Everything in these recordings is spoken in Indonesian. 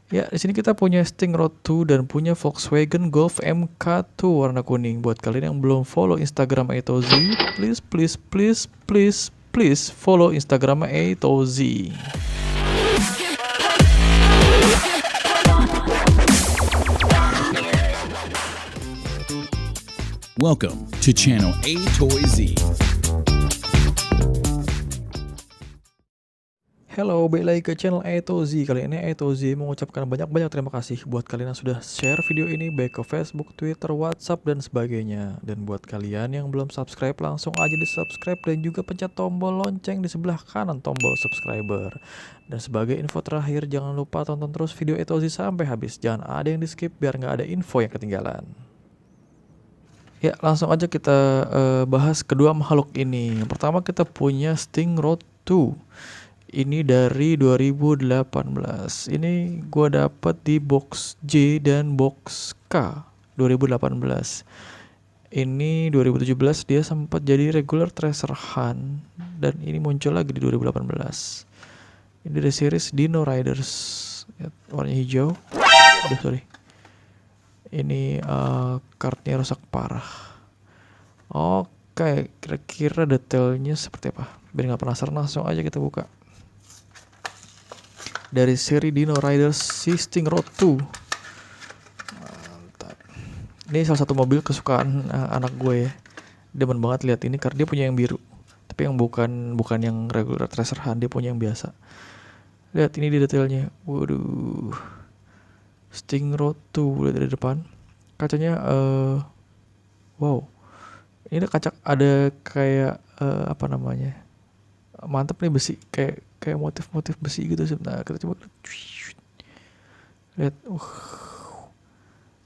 Ya, di sini kita punya Sting Road 2 dan punya Volkswagen Golf MK2 warna kuning. Buat kalian yang belum follow Instagram Etozi, please please please please please follow Instagram Etozi. Welcome to channel A Toy Z. Hello, balik lagi ke channel Etozi. Kali ini Etozi mengucapkan banyak-banyak terima kasih buat kalian yang sudah share video ini baik ke Facebook, Twitter, WhatsApp, dan sebagainya. Dan buat kalian yang belum subscribe, langsung aja di subscribe dan juga pencet tombol lonceng di sebelah kanan tombol subscriber. Dan sebagai info terakhir, jangan lupa tonton terus video Etozi sampai habis. Jangan ada yang di skip biar nggak ada info yang ketinggalan. Ya, langsung aja kita bahas kedua makhluk ini. Yang pertama kita punya Sting Road 2. Ini dari 2018. Ini gua dapat di box J dan box K 2018. Ini 2017 dia sempat jadi regular Treasure Hunt dan ini muncul lagi di 2018. Ini dari series Dino Riders. Ya, warnanya hijau. Aduh, sorry. Ini kartnya rusak parah. Oke, kira-kira detailnya seperti apa? Biar nggak penasaran, langsung aja kita buka. Dari seri Dino Riders Sting Road 2. Mantap. Ini salah satu mobil kesukaan anak gue ya. Demen banget lihat ini karena dia punya yang biru. Tapi yang bukan yang regular Treasure Hunt, dia punya yang biasa. Lihat ini di detailnya. Waduh. Sting Road 2 lihat dari depan. Kacanya wow. Ini kaca ada kayak apa namanya? Mantap nih, besi kayak motif-motif besi gitu sih. Nah, kita coba lihat.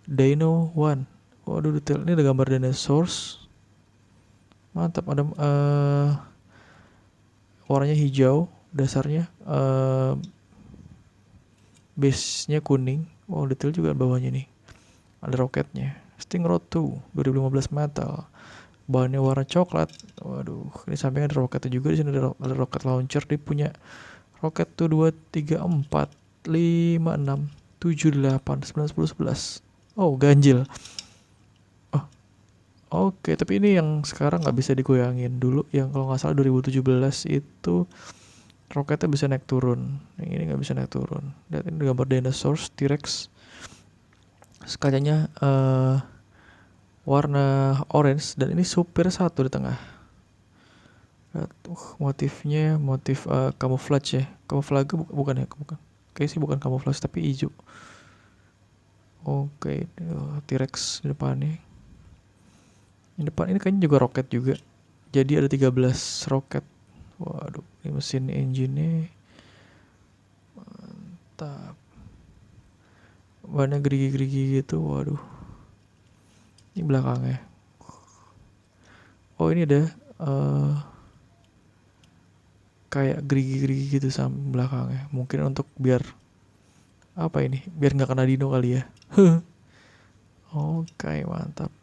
Dino One. Waduh, detail ini ada gambar dinosaurs. Mantap, ada warnanya hijau dasarnya, base-nya kuning. Wow, detail juga bawahnya nih. Ada roketnya. Sting Road 2 2015 metal. Bahannya warna coklat. Waduh, ini sampingnya ada roketnya juga. Di sini ada roket launcher. Dia punya roket tuh 2, 3, 4, 5, 6, 7, 8, 9, 10, 11. Oh, ganjil. Oh, oke. Tapi ini yang sekarang nggak bisa digoyangin. Dulu yang kalau nggak salah 2017 itu roketnya bisa naik turun. Yang ini nggak bisa naik turun. Lihat ini gambar dinosaurs, T-Rex. Kacanya warna orange dan ini supir satu di tengah. Motifnya motif camouflage ya. Camouflage bukan ya, bukan. Kayaknya sih bukan camouflage tapi hijau. Oke, T-Rex di depannya. Di depan ini kayaknya juga roket juga. Jadi ada 13 roket. Waduh, ini mesin engine-nya mantap. Bannya gerigi-gerigi gitu, waduh. Ini belakangnya. Oh, ini ada kayak gerigi-gerigi gitu sama belakangnya. Mungkin untuk biar apa ini? Biar nggak kena dino kali ya. Oke, mantap.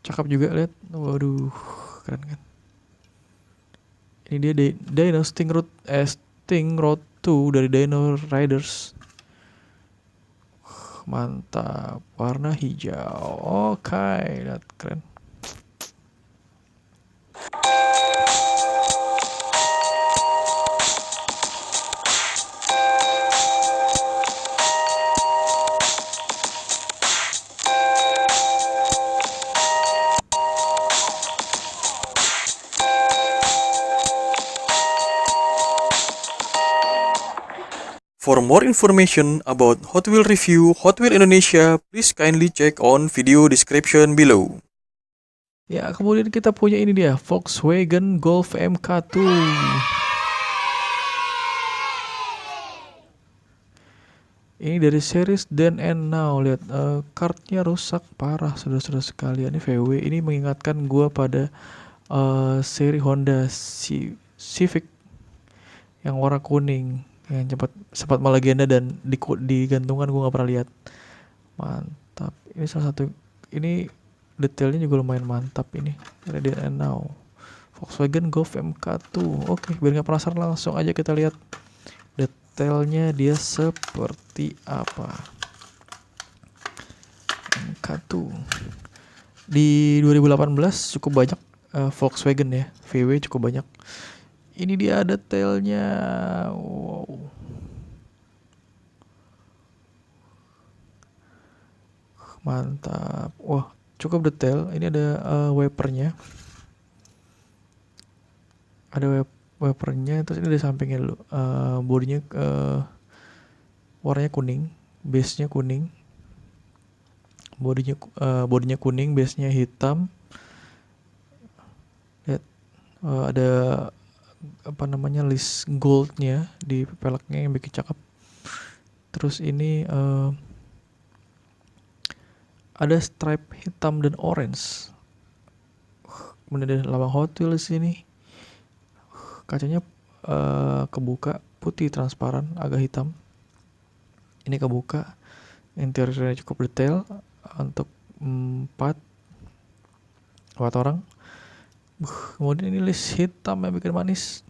Cakep juga, lihat. Waduh, keren kan. Ini dia Dino Sting Road 2 dari Dino Riders. Mantap, warna hijau. Oke, lihat keren. For more information about Hot Wheel review Hot Wheel Indonesia, please kindly check on video description below. Ya, kemudian kita punya ini dia, Volkswagen Golf MK2. Ini dari series Then and Now. Lihat, kartnya rusak parah, saudara-saudara sekalian. Ini VW. Ini mengingatkan gua pada seri Honda Civic yang warna kuning, yang sempat melegenda dan digantungan gue nggak pernah lihat. Mantap. Ini salah satu. Ini detailnya juga lumayan mantap ini. Ready and Now. Volkswagen Golf MK2. Oke, biar nggak penasaran langsung aja kita lihat detailnya dia seperti apa. MK2 di 2018 cukup banyak Volkswagen ya, VW cukup banyak. Ini dia detailnya, wow. Mantap, wah cukup detail. Ini ada wipernya, wipernya, terus ini di sampingnya dulu. Bodinya warnanya kuning, base-nya kuning. Bodinya kuning, base-nya hitam. Lihat, ada apa namanya, list goldnya di peleknya yang bikin cakep. Terus ini ada stripe hitam dan orange. Kemudian ada lambang Hot Wheels sini. Kacanya kebuka, putih transparan, agak hitam. Ini kebuka. Interiornya cukup detail untuk 4 orang. Kemudian ini list hitam yang bikin manis.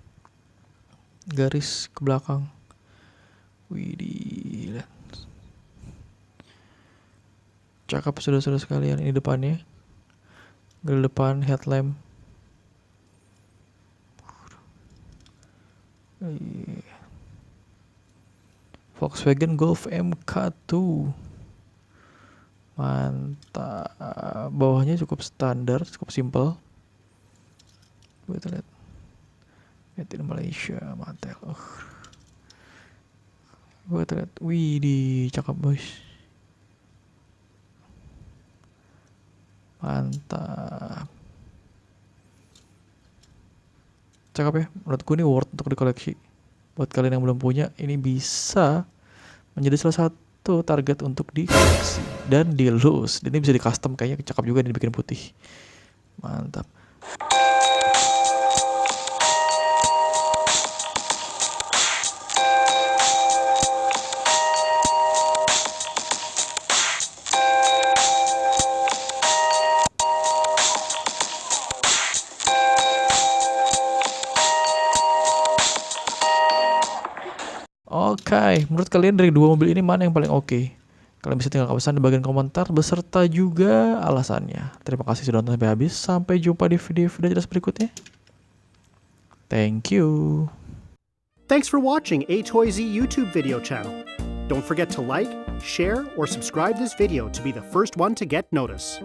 Garis ke belakang. Widih, lihat. Cakep saudara-saudara sekalian. Ini depannya, grill depan, headlamp. Volkswagen Golf MK2. Mantap. Bawahnya cukup standar, cukup simple. Kita lihat. Made in Malaysia, mantap. Kita lihat. Widih, cakep boys. Mantap. Cakep ya, menurutku ini worth untuk dikoleksi. Buat kalian yang belum punya, ini bisa menjadi salah satu target untuk dikoleksi dan di loose. Dan ini bisa di custom, kayaknya cakep juga nih dibikin putih. Mantap. Oke, menurut kalian dari dua mobil ini mana yang paling oke? Kalian bisa tinggalkan pesan di bagian komentar beserta juga alasannya. Terima kasih sudah nonton sampai habis. Sampai jumpa di video-video jelas berikutnya. Thank you. Thanks for watching A-Toy Z YouTube video channel. Don't forget to like, share, or subscribe this video to be the first one to get notice.